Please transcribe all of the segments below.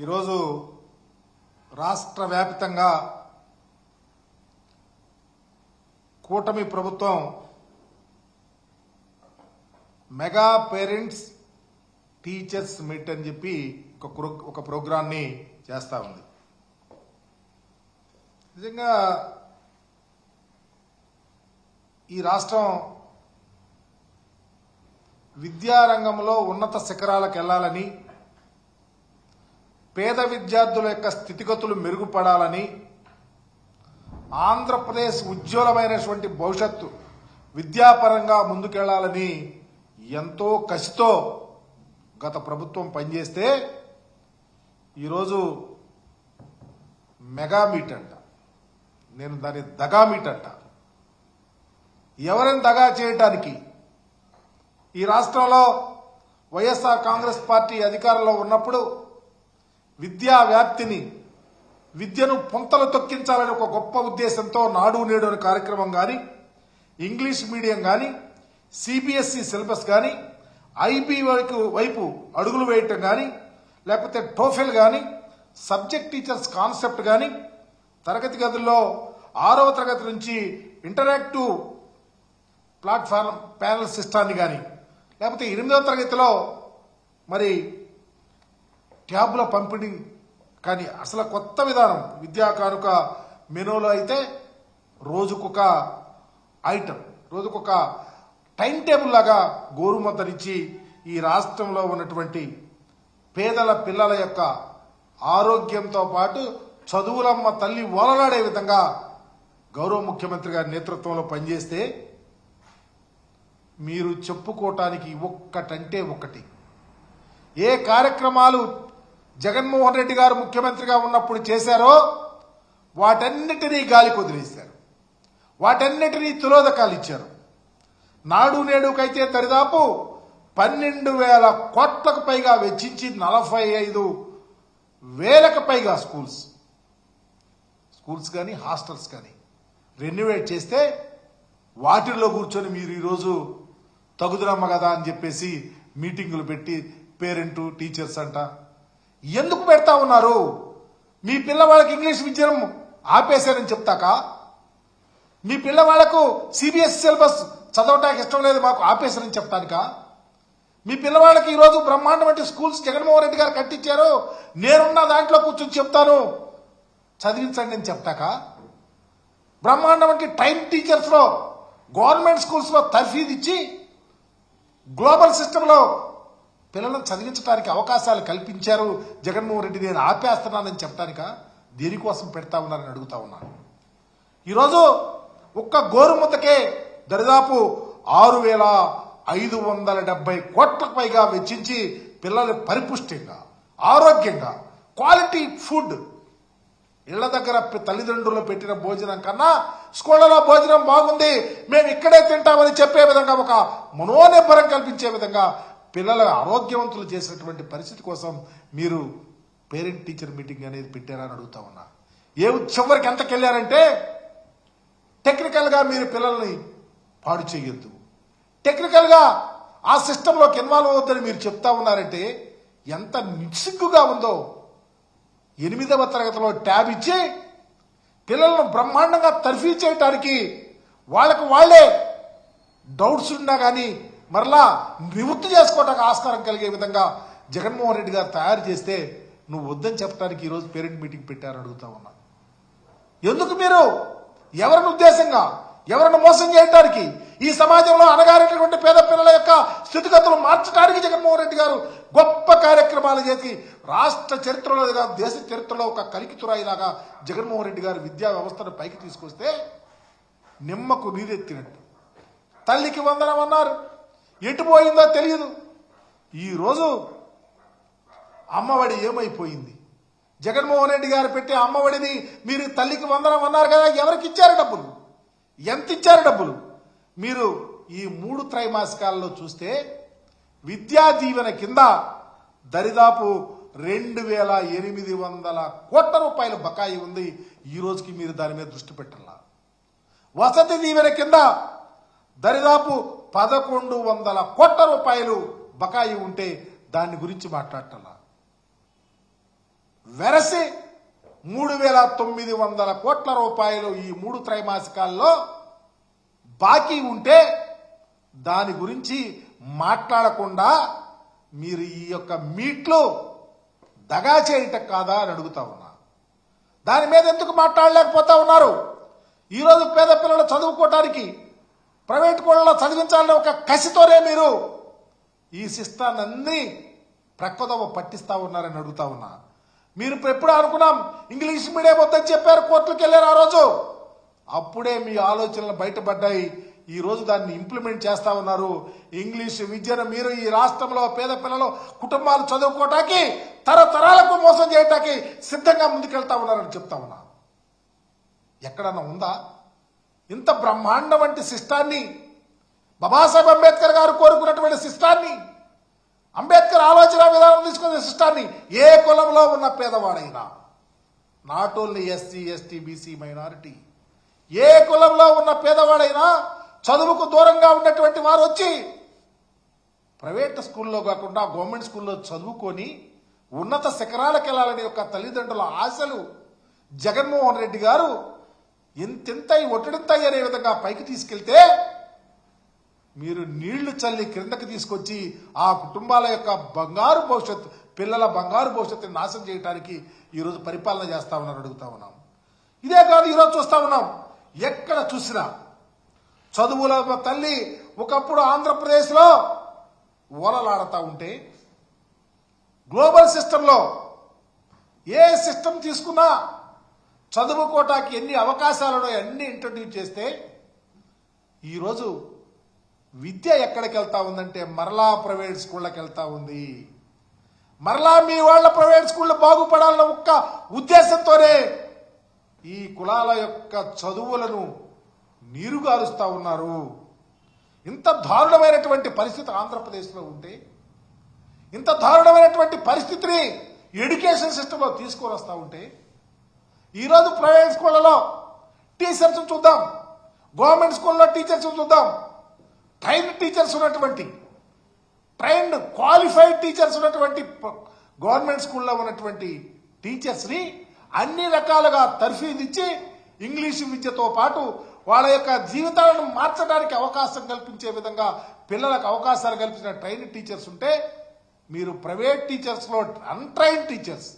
ఈరోజు రాష్ట్ర వ్యాప్తంగా కూటమి ప్రభుత్వం మెగా పేరెంట్స్ టీచర్స్ మీట్ అని చెప్పి ఒక ప్రోగ్రాన్ని చేస్తా ఉంది. నిజంగా ఈ రాష్ట్రం విద్యారంగంలో ఉన్నత శిఖరాలకు వెళ్లాలని, పేద విద్యార్థుల యొక్క స్థితిగతులు మెరుగుపడాలని, ఆంధ్రప్రదేశ్ ఉజ్వలమైనటువంటి భవిష్యత్తు విద్యాపరంగా ముందుకెళ్లాలని ఎంతో కసితో గత ప్రభుత్వం పనిచేస్తే ఈరోజు మెగా మీట్ అంట. నేను దాన్ని దగా మీట్ అంట. ఎవరిని దగా చేయటానికి? ఈ రాష్ట్రంలో వైఎస్ఆర్ కాంగ్రెస్ పార్టీ అధికారంలో ఉన్నప్పుడు విద్యా వ్యాప్తిని, విద్యను పుంతలు తొక్కించాలని ఒక గొప్ప ఉద్దేశంతో నాడు నేడు అనే కార్యక్రమం కానీ, ఇంగ్లీష్ మీడియం కానీ, సిబిఎస్ఈ సిలబస్ కానీ, ఐబీ వైపు అడుగులు వేయటం కానీ, లేకపోతే టోఫెల్ కానీ, సబ్జెక్ట్ టీచర్స్ కాన్సెప్ట్ కానీ, తరగతి గదుల్లో 6వ తరగతి నుంచి ఇంటరాక్టివ్ ప్లాట్ఫామ్ ప్యానల్ సిస్టాన్ని కానీ, లేకపోతే 8వ తరగతిలో మరి ట్యాబ్ల పంపిణీ కానీ, అసలు కొత్త విధానం విద్యా కానుక మెనూలో అయితే రోజుకొక ఐటమ్, రోజుకొక టైం టేబుల్ లాగా గోరుముద్దనిచ్చి ఈ రాష్ట్రంలో ఉన్నటువంటి పేదల పిల్లల యొక్క ఆరోగ్యంతో పాటు చదువులమ్మ తల్లి ఓలలాడే విధంగా గౌరవ ముఖ్యమంత్రి గారి నేతృత్వంలో పనిచేస్తే మీరు చెప్పుకోవటానికి ఒక్కటంటే ఒకటి. ఏ కార్యక్రమాలు జగన్మోహన్ రెడ్డి గారు ముఖ్యమంత్రిగా ఉన్నప్పుడు చేశారో వాటన్నిటినీ గాలికి వదిలేశారు, వాటన్నిటినీ తిలోదకాలు ఇచ్చారు. నాడు నేడుకైతే దరిదాపు 12,000 కోట్లకు పైగా వెచ్చించి 45,000కు పైగా స్కూల్స్ కానీ హాస్టల్స్ కానీ రెన్యువేట్ చేస్తే వాటిల్లో కూర్చొని మీరు ఈరోజు తగుదురమ్మ కదా అని చెప్పేసి మీటింగులు పెట్టి పేరెంట్ టీచర్స్ అంట. ఎందుకు పెడతా ఉన్నారు? మీ పిల్లవాళ్ళకి ఇంగ్లీష్ విద్యను ఆపేశారని చెప్తాక, మీ పిల్లవాళ్లకు సిబిఎస్ఈ సిలబస్ చదవటానికి ఇష్టం లేదు మాకు ఆపేశారని చెప్తానిక, మీ పిల్లవాళ్ళకి ఈరోజు బ్రహ్మాండం వంటి స్కూల్స్ జగన్మోహన్ రెడ్డి గారు కట్టించారు, నేనున్న దాంట్లో కూర్చొని చెప్తాను చదివించండి అని చెప్తాక, బ్రహ్మాండం వంటి టైం టీచర్స్ లో గవర్నమెంట్ స్కూల్స్ లో తర్ఫీదు ఇచ్చి గ్లోబల్ సిస్టంలో పిల్లలను చదివించడానికి అవకాశాలు కల్పించారు జగన్మోహన్ రెడ్డి, నేను ఆపేస్తున్నానని చెప్పడానిక దేనికోసం పెడతా ఉన్నారని అడుగుతా ఉన్నాను. ఈరోజు ఒక్క గోరుముద్దకే దరిదాపు 6,570 కోట్లకు పైగా వెచ్చించి పిల్లలు పరిపుష్టిగా, ఆరోగ్యంగా, క్వాలిటీ ఫుడ్ ఇళ్ల దగ్గర తల్లిదండ్రులు పెట్టిన భోజనం కన్నా స్కూళ్లలో భోజనం బాగుంది, మేము ఇక్కడే తింటామని చెప్పే విధంగా ఒక మనోనిబ్బరం కల్పించే విధంగా పిల్లల ఆరోగ్యవంతులు చేసినటువంటి పరిస్థితి కోసం మీరు పేరెంట్ టీచర్ మీటింగ్ అనేది పెట్టారని అడుగుతా ఉన్నా. చివరికి ఎంతకెళ్లారంటే టెక్నికల్ గా మీరు పిల్లల్ని పాడు చేయొద్దు, టెక్నికల్ గా ఆ సిస్టంలోకి ఇన్వాల్వ్ అవ్వద్దని మీరు చెప్తా ఉన్నారంటే ఎంత నిస్సిగ్గుగా ఉందో. 8వ తరగతిలో ట్యాబ్ ఇచ్చి పిల్లలను బ్రహ్మాండంగా తర్ఫీ చేయటానికి వాళ్ళకు వాళ్లే డౌట్స్ ఉన్నా కానీ మరలా నివృత్తి చేసుకోవటానికి ఆస్కారం కలిగే విధంగా జగన్మోహన్ రెడ్డి గారు తయారు చేస్తే నువ్వు వద్దని చెప్పడానికి ఈరోజు పేరెంట్ మీటింగ్ పెట్టారని అడుగుతా ఉన్నా. ఎందుకు మీరు ఎవరిని ఉద్దేశంగా, ఎవరిని మోసం చేయడానికి, ఈ సమాజంలో అనగారినటువంటి పేద పిల్లల యొక్క స్థితిగతులు మార్చడానికి జగన్మోహన్ రెడ్డి గారు గొప్ప కార్యక్రమాలు చేసి రాష్ట్ర చరిత్రలో కాదు దేశ చరిత్రలో ఒక కలికితురాయిలాగా జగన్మోహన్ రెడ్డి గారు విద్యా వ్యవస్థను పైకి తీసుకొస్తే నిమ్మకు నీరెత్తినట్టు తల్లికి వందనం అన్నారు, ఎటు పోయిందో తెలియదు. ఈరోజు అమ్మఒడి ఏమైపోయింది? జగన్మోహన్ రెడ్డి గారు పెట్టే అమ్మఒడిని మీరు తల్లికి వందనం అన్నారు కదా, ఎవరికి ఇచ్చారు డబ్బులు? ఎంత ఇచ్చారు డబ్బులు? మీరు ఈ 3 త్రైమాసికాలలో చూస్తే విద్యా దీవెన కింద దరిదాపు 2,800 కోట్ల రూపాయల బకాయి ఉంది. ఈ రోజుకి మీరు దాని మీద దృష్టి పెట్టాలా? వసతి దీవెన కింద దరిదాపు 1,100 కోట్ల రూపాయలు బకాయి ఉంటే దాని గురించి మాట్లాడటం వెరసి 3,900 కోట్ల రూపాయలు ఈ 3 త్రైమాసికాల్లో బాకీ ఉంటే దాని గురించి మాట్లాడకుండా మీరు ఈ యొక్క మీట్లు దగా చేయటం కాదా అని అడుగుతా ఉన్నా. దాని మీద ఎందుకు మాట్లాడలేకపోతా ఉన్నారు? ఈరోజు పేద పిల్లలు చదువుకోవటానికి ప్రైవేట్ స్కూళ్ళలో చదివించాలని ఒక కసితోనే మీరు ఈ సిస్టాన్ని ప్రక్కదోవ పట్టిస్తా ఉన్నారని అడుగుతా ఉన్నా. మీరు ఎప్పుడు అనుకున్నాం ఇంగ్లీష్ మీడియం వద్దని చెప్పారు, కోర్టులకు వెళ్ళారు ఆ రోజు. అప్పుడే మీ ఆలోచనలు బయటపడ్డాయి. ఈ రోజు దాన్ని ఇంప్లిమెంట్ చేస్తా ఉన్నారు. ఇంగ్లీష్ విద్యను మీరు ఈ రాష్ట్రంలో పేద పిల్లలు కుటుంబాలు చదువుకోవటానికి తరతరాలకు మోసం చేయటానికి సిద్ధంగా ముందుకెళ్తా ఉన్నారని చెప్తా ఉన్నా. ఎక్కడన్నా ఉందా ఇంత బ్రహ్మాండం వంటి సిస్టాన్ని? బాబాసాహెబ్ అంబేద్కర్ గారు కోరుకున్నటువంటి సిస్టాన్ని, అంబేద్కర్ ఆలోచన విధానం తీసుకునే సిస్టాన్ని ఏ కులంలో ఉన్న పేదవాడైనా, not only SC ST BC minority, ఏ కులంలో ఉన్న పేదవాడైనా చదువుకు దూరంగా ఉన్నటువంటి వారు వచ్చి ప్రైవేట్ స్కూల్లో కాకుండా గవర్నమెంట్ స్కూల్లో చదువుకొని ఉన్నత శిఖరాలకు వెళ్ళాలని యొక్క తల్లిదండ్రుల ఆశలు జగన్మోహన్ రెడ్డి గారు ఎంతెంతయి ఒట్టడింతాయి అనే విధంగా పైకి తీసుకెళ్తే మీరు నీళ్లు చల్లి క్రిందకి తీసుకొచ్చి ఆ కుటుంబాల యొక్క బంగారు భవిష్యత్తు, పిల్లల బంగారు భవిష్యత్తుని నాశనం చేయడానికి ఈరోజు పరిపాలన చేస్తా ఉన్నారు అడుగుతా ఉన్నాం. ఇదే కాదు, ఈరోజు చూస్తా ఉన్నాం ఎక్కడ చూసినా చదువుల తల్లి ఒకప్పుడు ఆంధ్రప్రదేశ్లో ఓలలాడుతూ ఉంటే గ్లోబల్ సిస్టంలో ఏ సిస్టమ్ తీసుకున్నా చదువుకోవటానికి ఎన్ని అవకాశాలను అన్ని ఇంట్రడ్యూస్ చేస్తే ఈరోజు విద్య ఎక్కడికి వెళ్తా ఉందంటే మరలా ప్రైవేట్ స్కూళ్ళకి వెళ్తా ఉంది. మరలా మీ వాళ్ళ ప్రైవేట్ స్కూళ్ళు బాగుపడాలన్న ఒక్క ఉద్దేశంతోనే ఈ కులాల యొక్క చదువులను నీరుగారుస్తా ఉన్నారు. ఇంత దారుణమైనటువంటి పరిస్థితి ఆంధ్రప్రదేశ్లో ఉంటే, ఇంత దారుణమైనటువంటి పరిస్థితిని ఎడ్యుకేషన్ సిస్టంలో తీసుకొని వస్తూ ఉంటే, ఈరోజు ప్రైవేట్ స్కూళ్ళలో టీచర్స్ చూద్దాం, గవర్నమెంట్ స్కూల్లో టీచర్స్ చూద్దాం, ట్రైన్డ్ టీచర్స్ ఉన్నటువంటి, ట్రైన్డ్ క్వాలిఫైడ్ టీచర్స్ ఉన్నటువంటి గవర్నమెంట్ స్కూల్లో ఉన్నటువంటి టీచర్స్ని అన్ని రకాలుగా తర్ఫీదిచ్చి ఇంగ్లీషు విద్యతో పాటు వాళ్ళ యొక్క జీవితాలను మార్చడానికి అవకాశం కల్పించే విధంగా పిల్లలకు అవకాశాలు కల్పించిన ట్రైన్డ్ టీచర్స్ ఉంటే, మీరు ప్రైవేట్ టీచర్స్లో అన్ట్రైన్డ్ టీచర్స్,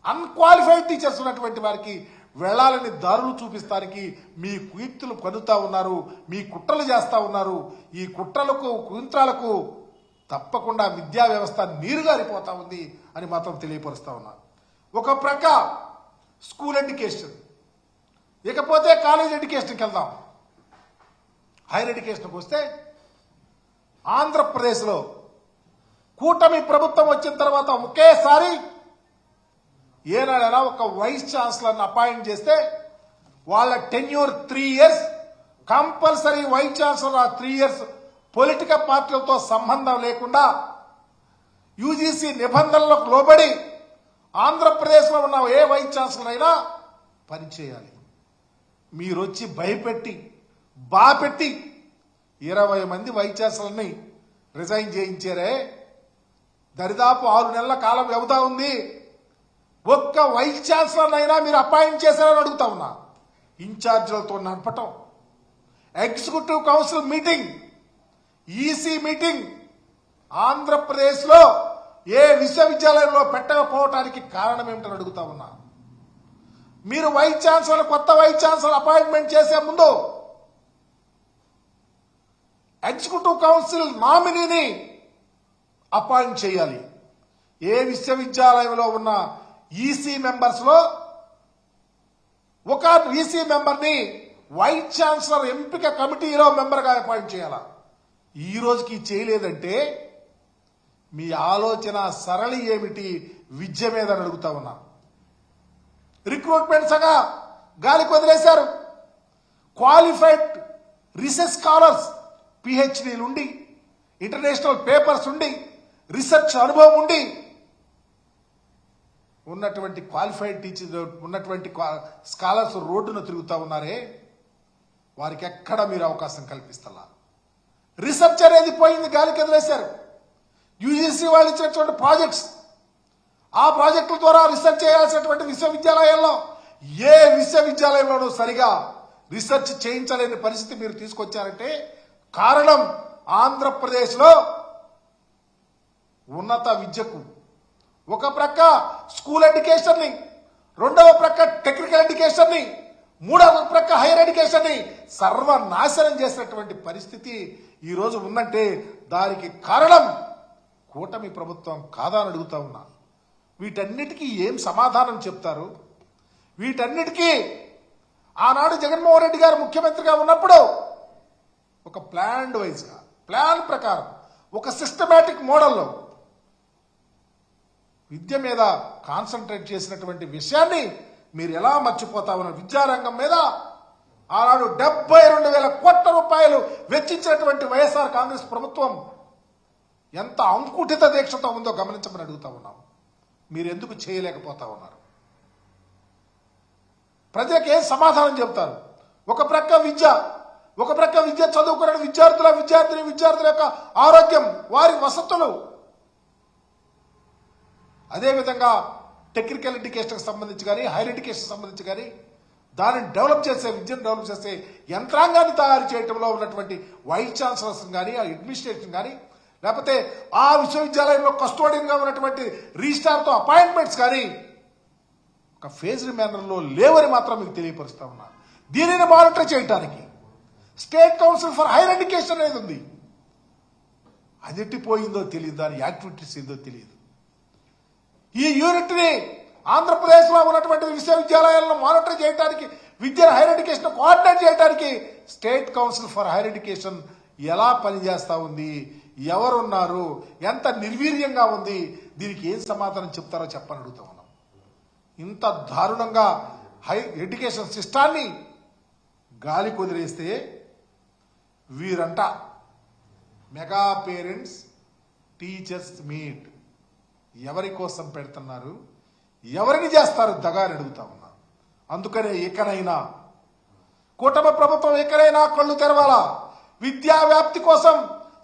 అన్క్వాలిఫైడ్ టీచర్స్ ఉన్నటువంటి వారికి వెళ్లాలని దారులు చూపిస్తానికి మీ కుయుక్తులు పన్నుతా ఉన్నారు, మీ కుట్రలు చేస్తా ఉన్నారు. ఈ కుట్రలకు కుయంత్రాలకు తప్పకుండా విద్యా వ్యవస్థ నీరుగారిపోతా ఉంది అని మాత్రం తెలియపరుస్తా ఉన్నా. ఒక ప్రక్క స్కూల్ ఎడ్యుకేషన్, ఇకపోతే కాలేజ్ ఎడ్యుకేషన్కి వెళ్దాం. హైయర్ ఎడ్యుకేషన్కి వస్తే ఆంధ్రప్రదేశ్లో కూటమి ప్రభుత్వం వచ్చిన తర్వాత ఒకేసారి ఏనాడైనా ఒక వైస్ ఛాన్సలర్ని అపాయింట్ చేస్తే వాళ్ళ tenure 3 years, compulsory vice chancellor ఆ 3 years పొలిటికల్ పార్టీలతో సంబంధం లేకుండా యూజీసీ నిబంధనలకు లోబడి ఆంధ్రప్రదేశ్లో ఉన్న ఏ వైస్ ఛాన్సలర్ అయినా పనిచేయాలి. మీరొచ్చి భయపెట్టి బాపెట్టి 20 మంది వైస్ ఛాన్సలర్ని రిజైన్ చేయించారే. దరిదాపు 6 నెలల కాలం వ్యవధి ఉంది. ఒక్క వైస్ ఛాన్సలర్ అయినా మీరు అపాయింట్ చేశారని అడుగుతా ఉన్నా. ఇన్ఛార్జీలతో నడపటం, executive council meeting, EC meeting ఆంధ్రప్రదేశ్లో ఏ విశ్వవిద్యాలయంలో పెట్టకపోవటానికి కారణం ఏమిటని అడుగుతా ఉన్నా. మీరు వైస్ ఛాన్సలర్, కొత్త వైస్ ఛాన్సలర్ అపాయింట్మెంట్ చేసే ముందు ఎగ్జిక్యూటివ్ కౌన్సిల్ నామినీని అపాయింట్ చేయాలి. ఏ విశ్వవిద్యాలయంలో ఉన్న ఈసీ మెంబర్స్ లో ఒక ఈసీ మెంబర్ని వైస్ ఛాన్సలర్ ఎంపిక కమిటీలో మెంబర్గా అపాయింట్ చేయాలా. ఈ రోజుకి చేయలేదంటే మీ ఆలోచన సరళి ఏమిటి విద్య మీద అడుగుతా ఉన్నా. రిక్రూట్మెంట్ సగా గాలికి వదిలేశారు. క్వాలిఫైడ్ రీసెర్చ్ స్కాలర్స్, పిహెచ్డీలు ఉండి, ఇంటర్నేషనల్ పేపర్స్ ఉండి, రీసెర్చ్ అనుభవం ఉండి ఉన్నటువంటి క్వాలిఫైడ్ టీచర్ ఉన్నటువంటి స్కాలర్స్ రోడ్డును తిరుగుతూ ఉన్నారే, వారికి ఎక్కడ మీరు అవకాశం కల్పిస్తలా. రీసెర్చ్ అనేది పోయింది, గాలికి వదిలేశారు. యూజీసీ వాళ్ళు ఇచ్చినటువంటి ప్రాజెక్ట్స్ ఆ ప్రాజెక్టుల ద్వారా రీసెర్చ్ చేయాల్సినటువంటి విశ్వవిద్యాలయాల్లో ఏ విశ్వవిద్యాలయంలోనూ సరిగా రీసెర్చ్ చేయించలేని పరిస్థితి మీరు తీసుకొచ్చారంటే కారణం ఆంధ్రప్రదేశ్లో ఉన్నత విద్యకు ఒక ప్రక్క స్కూల్ ఎడ్యుకేషన్ ని, రెండవ ప్రక్క టెక్నికల్ ఎడ్యుకేషన్ ని, మూడవ ప్రక్క హైయర్ ఎడ్యుకేషన్ ని సర్వనాశనం చేసినటువంటి పరిస్థితి ఈ రోజు ఉందంటే దానికి కారణం కూటమి ప్రభుత్వం కాదా అని అడుగుతా ఉన్నా. వీటన్నిటికీ ఏం సమాధానం చెప్తారు? వీటన్నిటికీ ఆనాడు జగన్మోహన్ రెడ్డి గారు ముఖ్యమంత్రిగా ఉన్నప్పుడు ఒక ప్లాన్ వైజ్గా, ప్లాన్ ప్రకారం, ఒక సిస్టమేటిక్ మోడల్లో విద్య మీద కాన్సన్ట్రేట్ చేసినటువంటి విషయాన్ని మీరు ఎలా మర్చిపోతా ఉన్నారు? విద్యారంగం మీద ఆనాడు 72,000 కోట్ల రూపాయలు వెచ్చించినటువంటి వైఎస్ఆర్ కాంగ్రెస్ ప్రభుత్వం ఎంత అంకుఠిత దీక్షతో ఉందో గమనించమని అడుగుతా ఉన్నాం. మీరు ఎందుకు చేయలేకపోతా ఉన్నారు? ప్రజలకు ఏం సమాధానం చెప్తారు? ఒక ప్రక్క విద్య చదువుకున్న విద్యార్థుల యొక్క ఆరోగ్యం, వారి వసతులు, అదేవిధంగా టెక్నికల్ ఎడ్యుకేషన్కి సంబంధించి కానీ హైయర్ ఎడ్యుకేషన్ సంబంధించి కానీ దానిని విద్యను డెవలప్ చేసే యంత్రాంగాన్ని తయారు చేయడంలో ఉన్నటువంటి వైస్ ఛాన్సలర్స్ కానీ ఆ అడ్మినిస్ట్రేషన్ కానీ లేకపోతే ఆ విశ్వవిద్యాలయంలో కస్టోడియన్గా ఉన్నటువంటి రిజిస్ట్రార్తో అపాయింట్మెంట్స్ కానీ ఒక ఫేజ్డ్ మేనర్లో లేవని మాత్రం మీకు తెలియపరుస్తా ఉన్నా. దీనిని మానిటర్ చేయడానికి state council for higher education అనేది ఉంది. అది ఎట్టిపోయిందో తెలియదు, దాని యాక్టివిటీస్ ఏందో తెలియదు. ఈ యూనిట్ ని ఆంధ్రప్రదేశ్ లో ఉన్నటువంటి విశ్వవిద్యాలయాలను మానిటర్ చేయడానికి, విద్యను హైయర్ ఎడ్యుకేషన్ కోఆర్డినేట్ చేయడానికి state council for higher education ఎలా పనిచేస్తా ఉంది, ఎవరున్నారు, ఎంత నిర్వీర్యంగా ఉంది, దీనికి ఏం సమాధానం చెప్తారో చెప్పని అడుగుతా ఉన్నాం. ఇంత దారుణంగా ఎడ్యుకేషన్ సిస్టాన్ని గాలి కుదిరేస్తే వీరంట మెగా పేరెంట్స్ టీచర్స్ మీట్ ఎవరి కోసం పెడుతున్నారు, ఎవరిని చేస్తారు దగా అని అడుగుతా ఉన్నా. అందుకనే ఎక్కడైనా కూటమి ప్రభుత్వం ఎక్కడైనా కళ్ళు తెరవాలా. విద్యా వ్యాప్తి కోసం,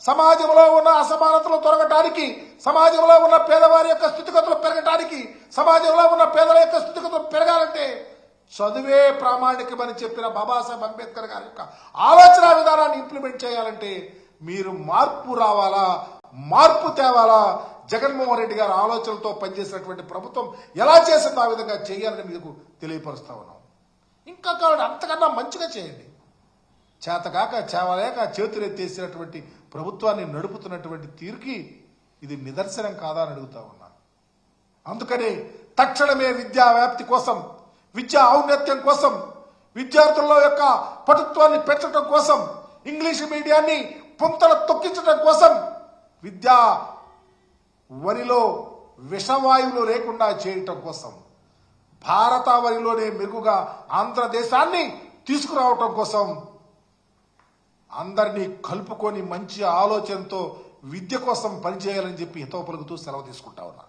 సమాజంలో ఉన్న అసమానతలు తొలగటానికి, సమాజంలో ఉన్న పేదవారి యొక్క స్థితిగతులు పెరగటానికి, సమాజంలో ఉన్న పేదల యొక్క స్థితిగతులు పెరగాలంటే చదువే ప్రామాణికమని చెప్పిన బాబాసాహెబ్ అంబేద్కర్ గారి యొక్క ఆలోచన విధానాన్ని ఇంప్లిమెంట్ చేయాలంటే మీరు మార్పు రావాలా, మార్పు తేవాలా. జగన్మోహన్ రెడ్డి గారి ఆలోచనలతో పనిచేసినటువంటి ప్రభుత్వం ఎలా చేసిందో ఆ విధంగా చేయాలని మీకు తెలియపరుస్తా ఉన్నాం. ఇంకా కాబట్టి అంతకన్నా మంచిగా చేయండి. చేతకాక చేవలేక చేతులెత్తేసినటువంటి ప్రభుత్వాన్ని నడుపుతున్నటువంటి తీరుకి ఇది నిదర్శనం కాదా అని అడుగుతా ఉన్నాను. అందుకని తక్షణమే విద్యా వ్యాప్తి కోసం, విద్యా ఔన్నత్యం కోసం, విద్యార్థుల యొక్క పటుత్వాన్ని పెంచడం కోసం, ఇంగ్లీష్ మీడియాన్ని పుంతలు తొక్కించడం కోసం, విద్యా వరిలో విషవాయువులు లేకుండా చేయటం కోసం, భారతావనిలోనే మెరుగుగా ఆంధ్రదేశాన్ని తీసుకురావటం కోసం అందరినీ కలుపుకొని మంచి ఆలోచనతో విద్య కోసం పనిచేయాలని చెప్పి హితవు పలుకుతూ సెలవు తీసుకుంటా ఉన్నా.